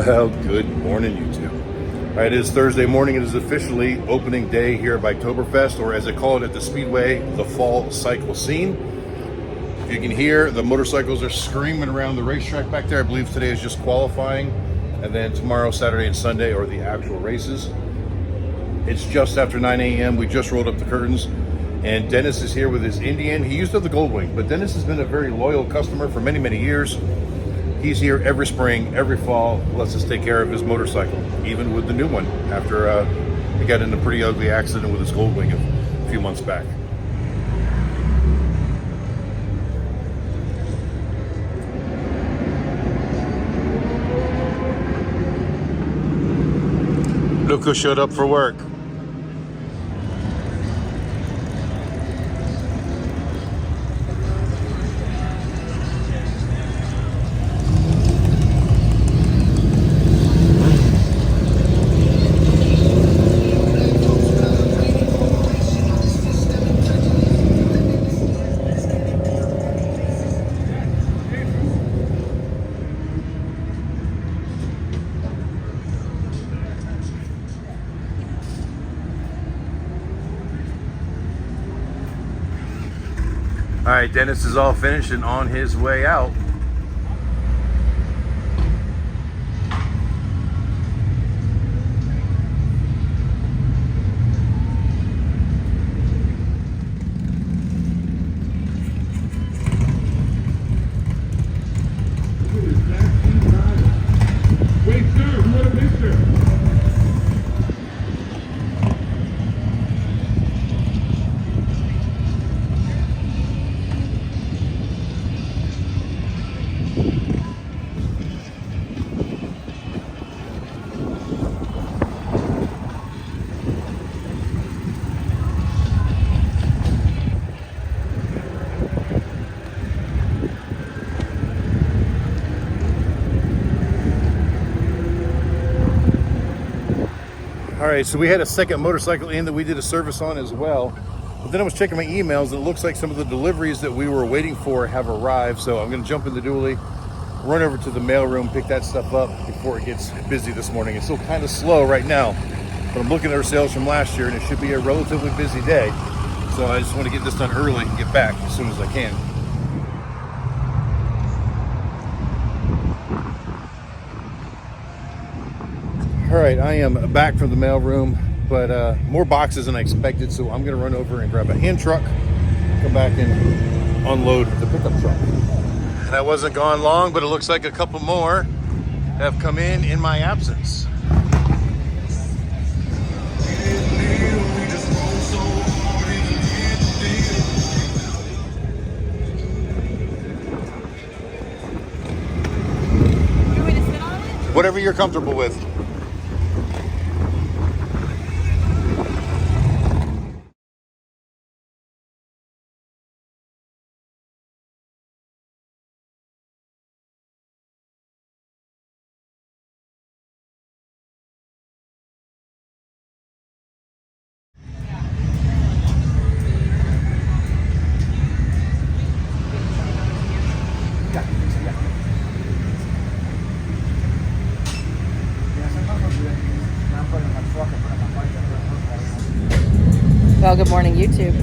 Well, good morning, YouTube. All right, it is Thursday morning. It is officially opening day here at Biketoberfest, or as they call it at the Speedway, the fall cycle scene. You can hear the motorcycles are screaming around the racetrack back there. I believe today is just qualifying, and then tomorrow, Saturday, and Sunday are the actual races. It's just after 9 a.m. We just rolled up the curtains, and Dennis is here with his Indian. He used to have the Goldwing, but Dennis has been a very loyal customer for many, many years. He's here every spring, every fall, lets us take care of his motorcycle, even with the new one, after he got in a pretty ugly accident with his Goldwing a few months back. Look who showed up for work. All right, Dennis is all finished and on his way out. Wait, sir, what a picture. All right, so we had a second motorcycle in that we did a service on as well. But then I was checking my emails, and it looks like some of the deliveries that we were waiting for have arrived. So I'm gonna jump in the dually, run over to the mailroom, pick that stuff up before it gets busy this morning. It's still kind of slow right now, but I'm looking at our sales from last year, and it should be a relatively busy day. So I just want to get this done early and get back as soon as I can. All right, I am back from the mailroom, but more boxes than I expected, so I'm gonna run over and grab a hand truck, come back and unload the pickup truck. And I wasn't gone long, but it looks like a couple more have come in my absence. You want me to sit on it? Whatever you're comfortable with. Well, good morning, YouTube.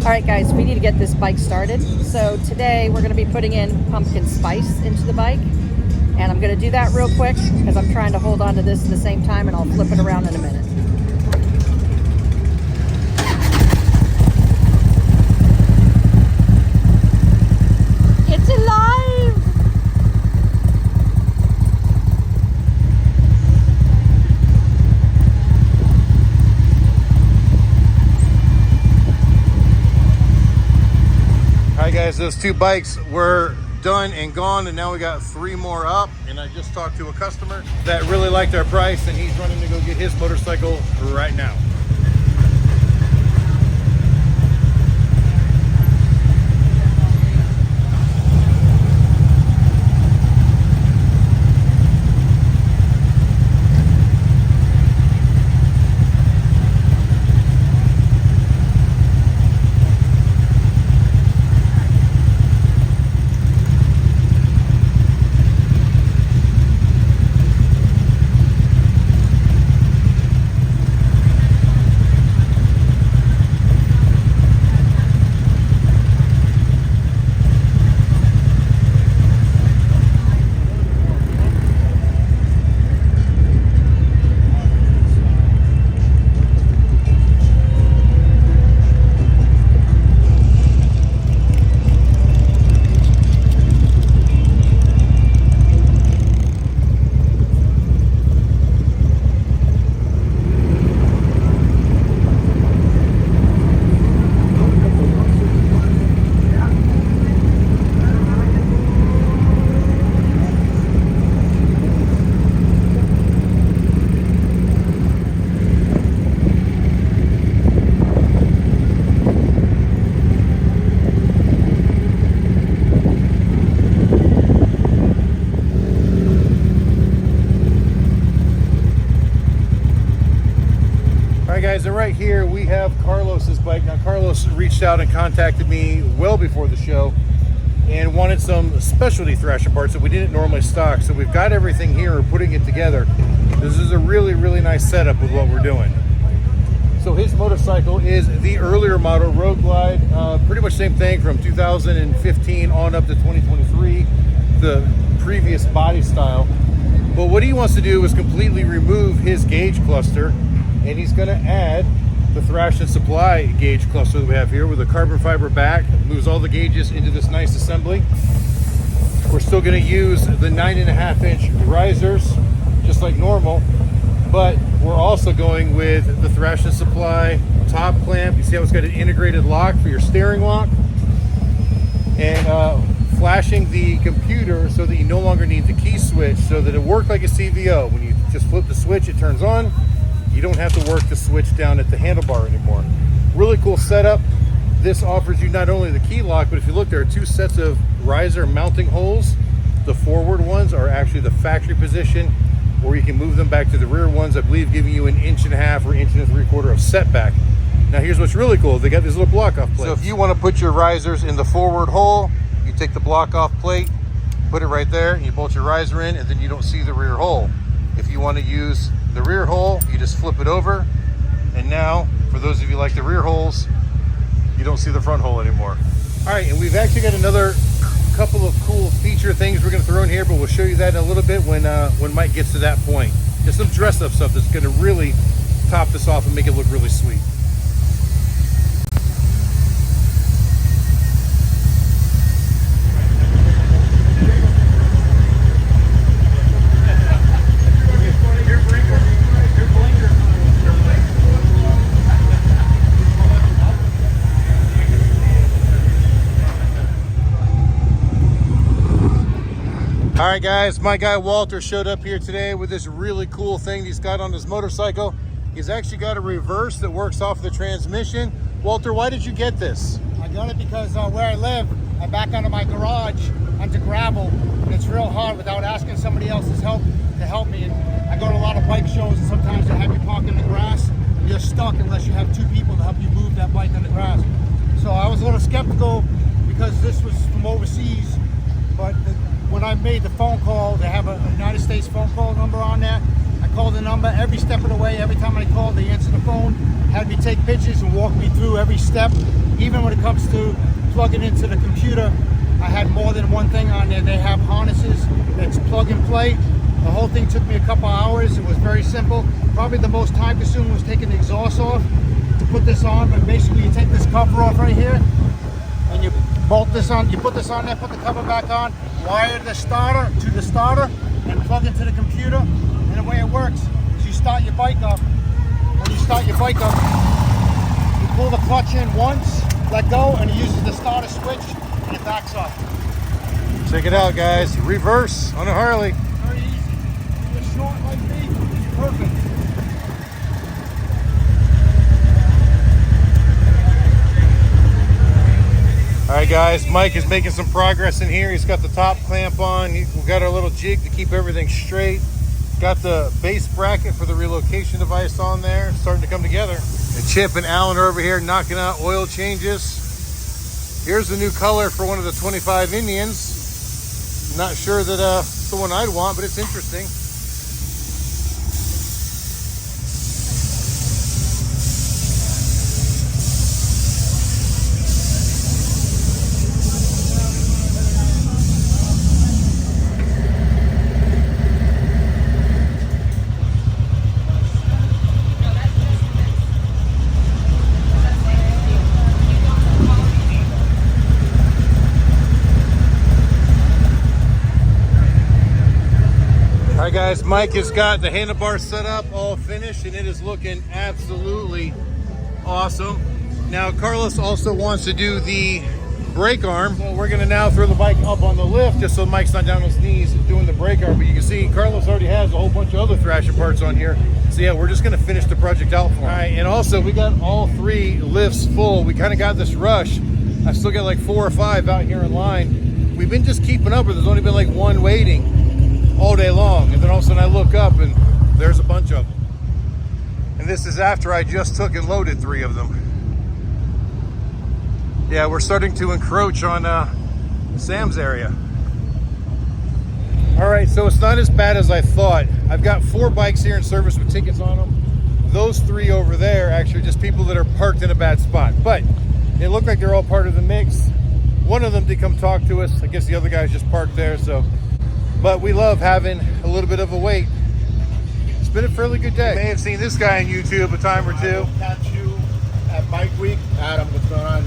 All right, guys, we need to get this bike started. So today we're going to be putting in pumpkin spice into the bike. And I'm going to do that real quick because I'm trying to hold on to this at the same time, and I'll flip it around in a minute. It's alive! All right, guys, those two bikes were done and gone, and now we got 3 more up. And I just talked to a customer that really liked our price, and he's running to go get his motorcycle right now. right, guys, and right here we have Carlos's bike. Now, Carlos reached out and contacted me well before the show and wanted some specialty thrasher parts that we didn't normally stock. So we've got everything here. We're putting it together. This is a really, really nice setup with what we're doing. So his motorcycle is the earlier model Road Glide, pretty much same thing from 2015 on up to 2023, the previous body style. But what he wants to do is completely remove his gauge cluster, and he's going to add the Thrash and Supply gauge cluster that we have here with a carbon fiber back. Moves all the gauges into this nice assembly. We're still going to use the 9.5-inch risers, just like normal. But we're also going with the Thrash and Supply top clamp. You see how it's got an integrated lock for your steering lock, and flashing the computer so that you no longer need the key switch, so that it worked like a CVO. When you just flip the switch, it turns on. You don't have to work the switch down at the handlebar anymore. Really cool setup. This offers you not only the key lock, but if you look, there are two sets of riser mounting holes. The forward ones are actually the factory position, or you can move them back to the rear ones, I believe, giving you 1.5 inches or 1 3/4 of setback. Now here's what's really cool. They got these little block off plates. So if you want to put your risers in the forward hole, you take the block off plate, put it right there, and you bolt your riser in, and then you don't see the rear hole. If you want to use the rear hole, you just flip it over, and now, for those of you like the rear holes, you don't see the front hole anymore. All right, and we've actually got another couple of cool feature things we're going to throw in here, but we'll show you that in a little bit when Mike gets to that point. Just some dress up stuff that's going to really top this off and make it look really sweet. All right, guys, my guy Walter showed up here today with this really cool thing he's got on his motorcycle. He's actually got a reverse that works off the transmission. Walter, why did you get this? I got it because where I live, I back onto my garage onto gravel, and it's real hard without asking somebody else's help to help me. And I go to a lot of bike shows, and sometimes they have you park in the grass, and you're stuck unless you have two people to help you move that bike on the grass. So I was a little skeptical because this was from overseas, but when I made the phone call, they have a United States phone call number on there. I called the number every step of the way. Every time I called, they answered the phone, had me take pictures and walk me through every step. Even when it comes to plugging into the computer, I had more than one thing on there. They have harnesses that's plug and play. The whole thing took me a couple hours. It was very simple. Probably the most time consuming was taking the exhaust off to put this on, but basically you take this cover off right here and you bolt this on, you put this on there, put the cover back on, wire the starter to the starter, and plug into the computer. And the way it works is you start your bike up. When you start your bike up, you pull the clutch in once, let go, and it uses the starter switch, and it backs up. Check it out, guys. Reverse on a Harley. Very easy. You're short like me, it's perfect. All right, guys, Mike is making some progress in here. He's got the top clamp on. We've got our little jig to keep everything straight. Got the base bracket for the relocation device on there, starting to come together. And Chip and Alan are over here knocking out oil changes. Here's the new color for one of the 25 Indians. Not sure that it's the one I'd want, but it's interesting. All right, guys, Mike has got the handlebar set up, all finished, and it is looking absolutely awesome. Now, Carlos also wants to do the brake arm. So we're gonna now throw the bike up on the lift just so Mike's not down on his knees doing the brake arm. But you can see Carlos already has a whole bunch of other thrasher parts on here. So yeah, we're just gonna finish the project out for him. All right, and also we got all 3 lifts full. We kind of got this rush. I still got like 4 or 5 out here in line. We've been just keeping up, but there's only been like 1 waiting all day long, and then all of a sudden I look up and there's a bunch of them. And this is after I just took and loaded 3 of them. Yeah, we're starting to encroach on Sam's area. All right, so it's not as bad as I thought. I've got 4 bikes here in service with tickets on them. Those 3 over there actually just people that are parked in a bad spot. But it looked like they're all part of the mix. One of them did come talk to us. I guess the other guy's just parked there. So, but we love having a little bit of a wait. It's been a fairly good day. You may have seen this guy on YouTube a time or two. I will catch you at Bike Week. Adam, what's going on?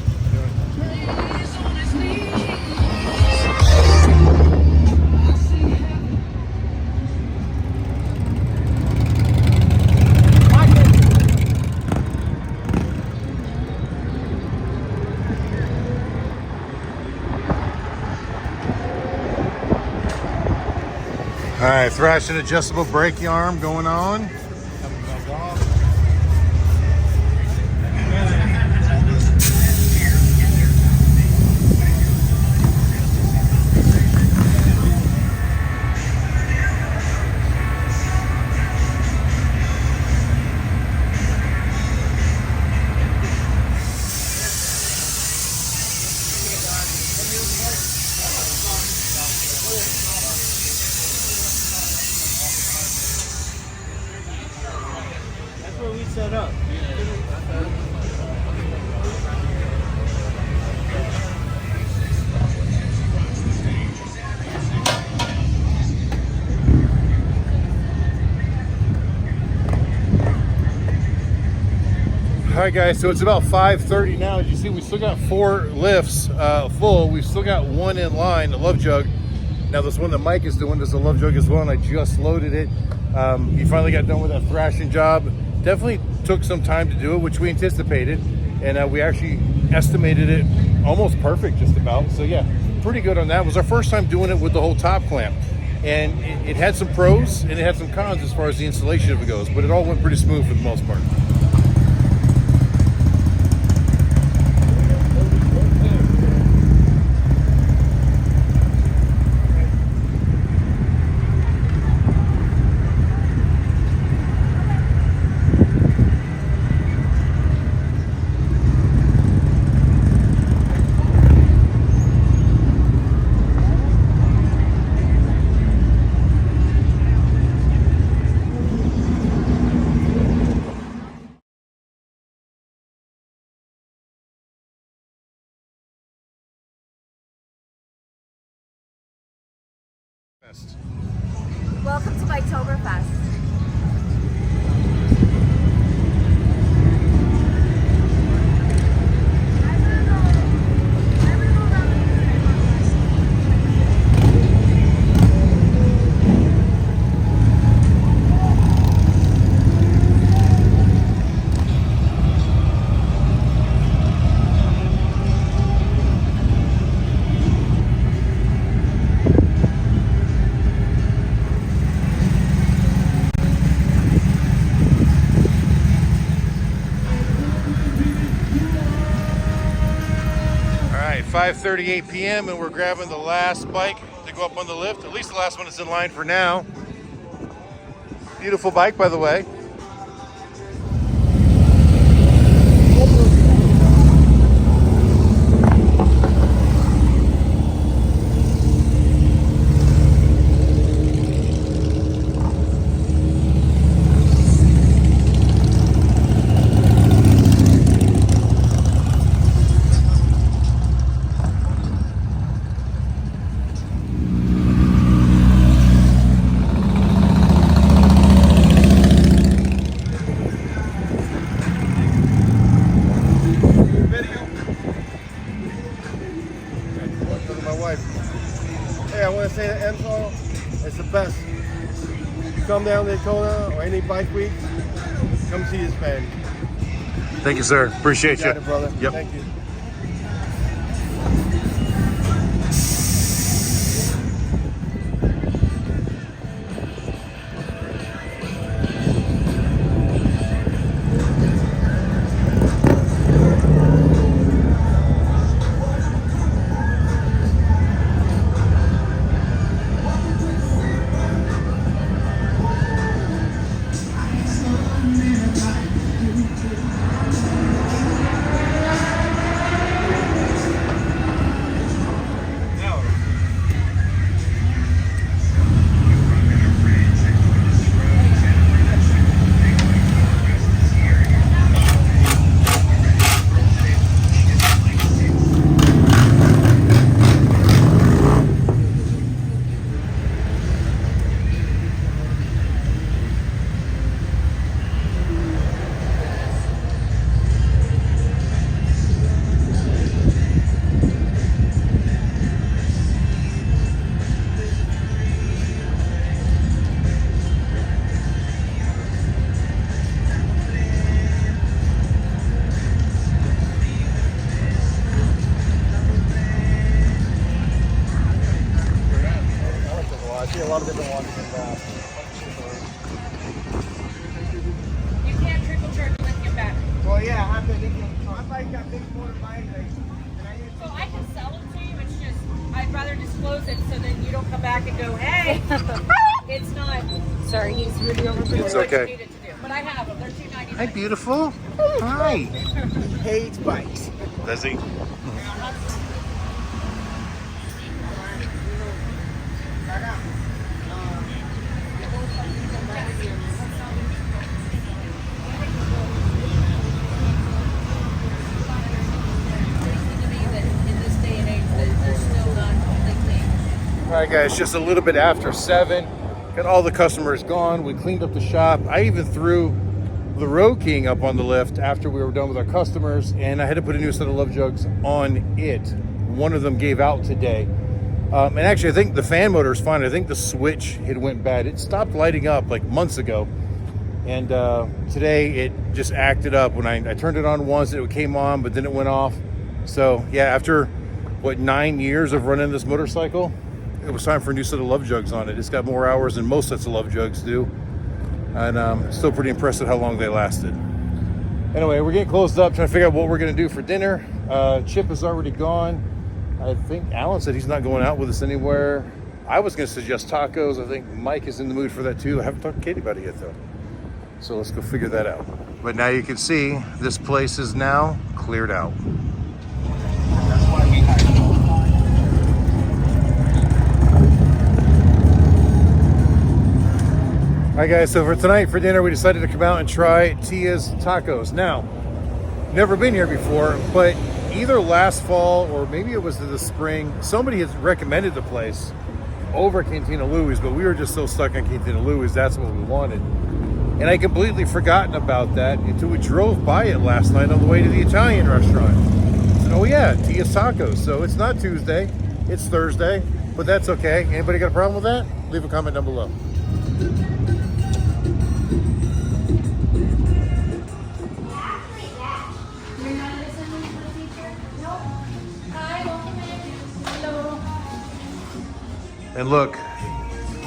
All right, thrash and adjustable brake arm going on. Set up. All right, guys, so it's about 5:30 now. As you see, we still got 4 lifts full. We've still got 1 in line, the love jug. Now this one that Mike is doing is a love jug as well, and I just loaded it. He finally got done with that thrashing job. Definitely took some time to do it, which we anticipated, and we actually estimated it almost perfect, just about. So yeah, pretty good on that. It was our first time doing it with the whole top clamp, and it had some pros and it had some cons as far as the installation of it goes, but it all went pretty smooth for the most part. Welcome to Biketoberfest. All right, 5:38 p.m. and we're grabbing the last bike to go up on the lift. At least the last one is in line for now. Beautiful bike, by the way. Hey, I want to say that Amsoil is the best. You come down to Daytona or any bike week, come see this man. Thank you, sir. Appreciate you. Got it, brother. Yep. Thank you. got big motorbikes. So I can sell them to you. It's just I'd rather disclose it so then you don't come back and go, hey, it's not. Sorry, he's really overboard. It's what you okay. needed to do. But I have them. They're $2.99. Hi, beautiful. Hi. Hates bikes. Does he? All right, guys, just a little bit after 7. Got all the customers gone. We cleaned up the shop. I even threw the Road King up on the lift after we were done with our customers, and I had to put a new set of love jugs on it. One of them gave out today. And actually, I think the fan motor is fine. I think the switch had went bad. It stopped lighting up like months ago. And today it just acted up. When I turned it on once, it came on, but then it went off. So yeah, after what, 9 years of running this motorcycle, it was time for a new set of love jugs on it. It's got more hours than most sets of love jugs do. And still pretty impressed at how long they lasted. Anyway, we're getting closed up, trying to figure out what we're gonna do for dinner. Chip is already gone. I think Alan said he's not going out with us anywhere. I was gonna suggest tacos. I think Mike is in the mood for that too. I haven't talked to Katie about it yet though. So let's go figure that out. But now you can see this place is now cleared out. All right, guys, so for tonight for dinner, we decided to come out and try Tia's Tacos. Now, never been here before, but either last fall or maybe it was in the spring, somebody has recommended the place over Cantina Louie's, but we were just so stuck on Cantina Louie's, that's what we wanted. And I completely forgotten about that until we drove by it last night on the way to the Italian restaurant. I said, oh yeah, Tia's Tacos. So it's not Tuesday, it's Thursday, but that's okay. Anybody got a problem with that? Leave a comment down below. And look,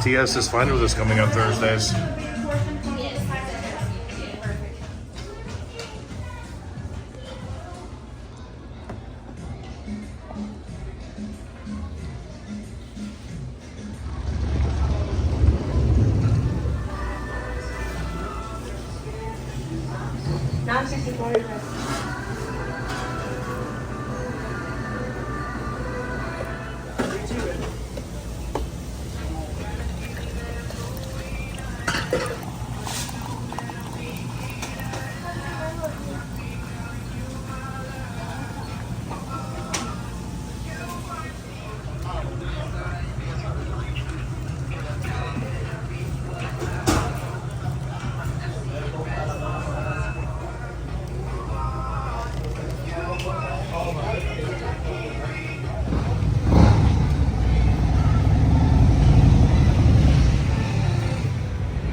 TS is fine with us coming on Thursdays.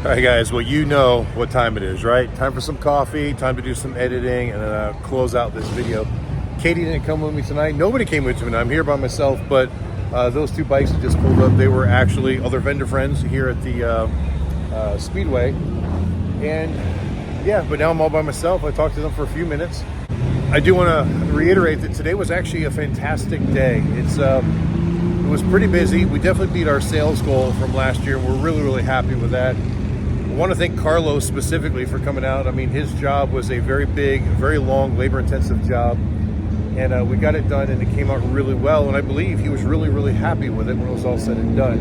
All right, guys, well, you know what time it is, right? Time for some coffee, time to do some editing, and then close out this video. Katie didn't come with me tonight. Nobody came with me tonight. I'm here by myself, but those two bikes that just pulled up, they were actually other vendor friends here at the Speedway. And yeah, but now I'm all by myself. I talked to them for a few minutes. I do want to reiterate that today was actually a fantastic day. It was pretty busy. We definitely beat our sales goal from last year. We're really, really happy with that. I want to thank Carlos specifically for coming out. I mean, his job was a very big, very long, labor-intensive job. And we got it done, and it came out really well. And I believe he was really, really happy with it when it was all said and done.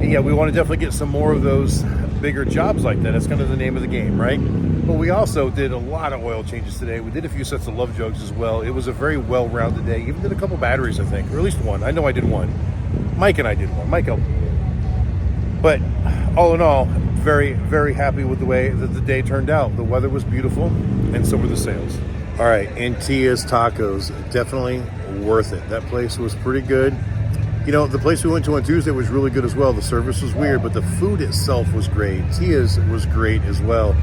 And yeah, we want to definitely get some more of those bigger jobs like that. That's kind of the name of the game, right? But we also did a lot of oil changes today. We did a few sets of love jugs as well. It was a very well-rounded day. Even did a couple batteries, I think, or at least one. I know I did one. Mike and I did one. Mike helped me. But all in all, very, very happy with the way that the day turned out. The weather was beautiful, and so were the sales. All right, and Tia's Tacos, definitely worth it. That place was pretty good. You know, the place we went to on Tuesday was really good as well. The service was weird, but the food itself was great. Tia's was great as well.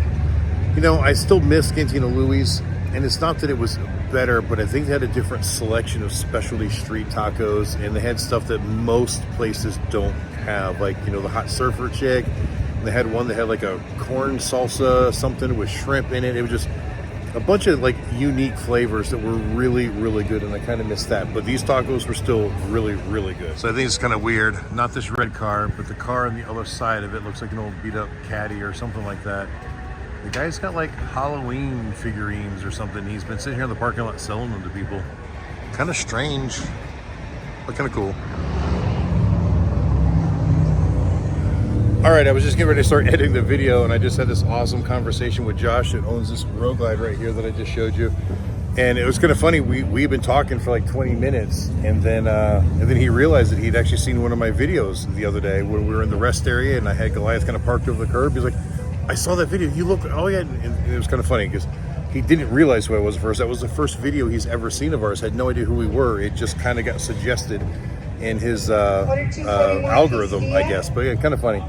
You know, I still miss Cantina Louie's, and it's not that it was better, but I think they had a different selection of specialty street tacos, and they had stuff that most places don't have, like, you know, the hot surfer chick. And they had one that had like a corn salsa, something with shrimp in it. It a bunch of like unique flavors that were really, really good, and I kind of missed that. But these tacos were still really, really good. So I think it's kind of weird. Not this red car, but the car on the other side of it looks like an old beat up caddy or something like that. The guy's got like Halloween figurines or something. He's been sitting here in the parking lot selling them to people. Kind of strange, but kind of cool. All right, I was just getting ready to start editing the video, and I just had this awesome conversation with Josh that owns this Road Glide right here that I just showed you. And it was kind of funny. We've been talking for like 20 minutes, and then he realized that he'd actually seen one of my videos the other day when we were in the rest area, and I had Goliath kind of parked over the curb. He's like, I saw that video. You look, oh yeah, and it was kind of funny because he didn't realize who I was at first. That was the first video he's ever seen of ours. Had no idea who we were. It just kind of got suggested in his algorithm, I guess. But yeah, kind of funny.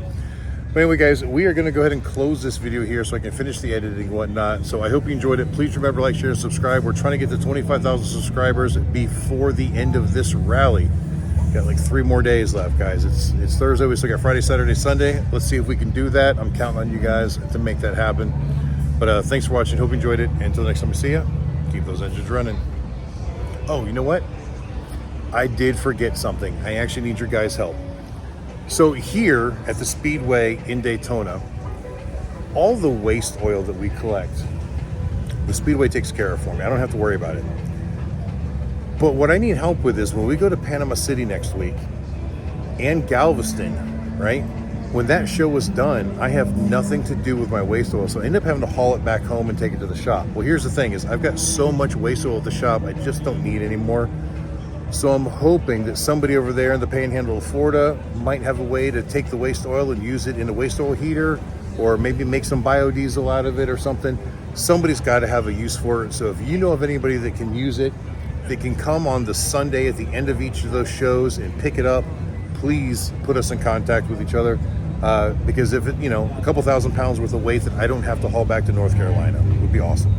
But anyway, guys, we are going to go ahead and close this video here so I can finish the editing and whatnot. So I hope you enjoyed it. Please remember to like, share, and subscribe. We're trying to get to 25,000 subscribers before the end of this rally. Got like 3 more days left, guys. It's Thursday. We still got Friday, Saturday, Sunday. Let's see if we can do that. I'm counting on you guys to make that happen. But thanks for watching. Hope you enjoyed it. And until next time we see you, keep those engines running. Oh, you know what? I did forget something. I actually need your guys' help. So here at the Speedway in Daytona, all the waste oil that we collect, the Speedway takes care of for me. I don't have to worry about it. But what I need help with is when we go to Panama City next week and Galveston, right? When that show was done, I have nothing to do with my waste oil. So I end up having to haul it back home and take it to the shop. Well, here's the thing is I've got so much waste oil at the shop, I just don't need anymore. So I'm hoping that somebody over there in the Panhandle of Florida might have a way to take the waste oil and use it in a waste oil heater, or maybe make some biodiesel out of it or something. Somebody's got to have a use for it. So if you know of anybody that can use it, they can come on the Sunday at the end of each of those shows and pick it up. Please put us in contact with each other because if it, a couple thousand pounds worth of weight that I don't have to haul back to North Carolina would be awesome.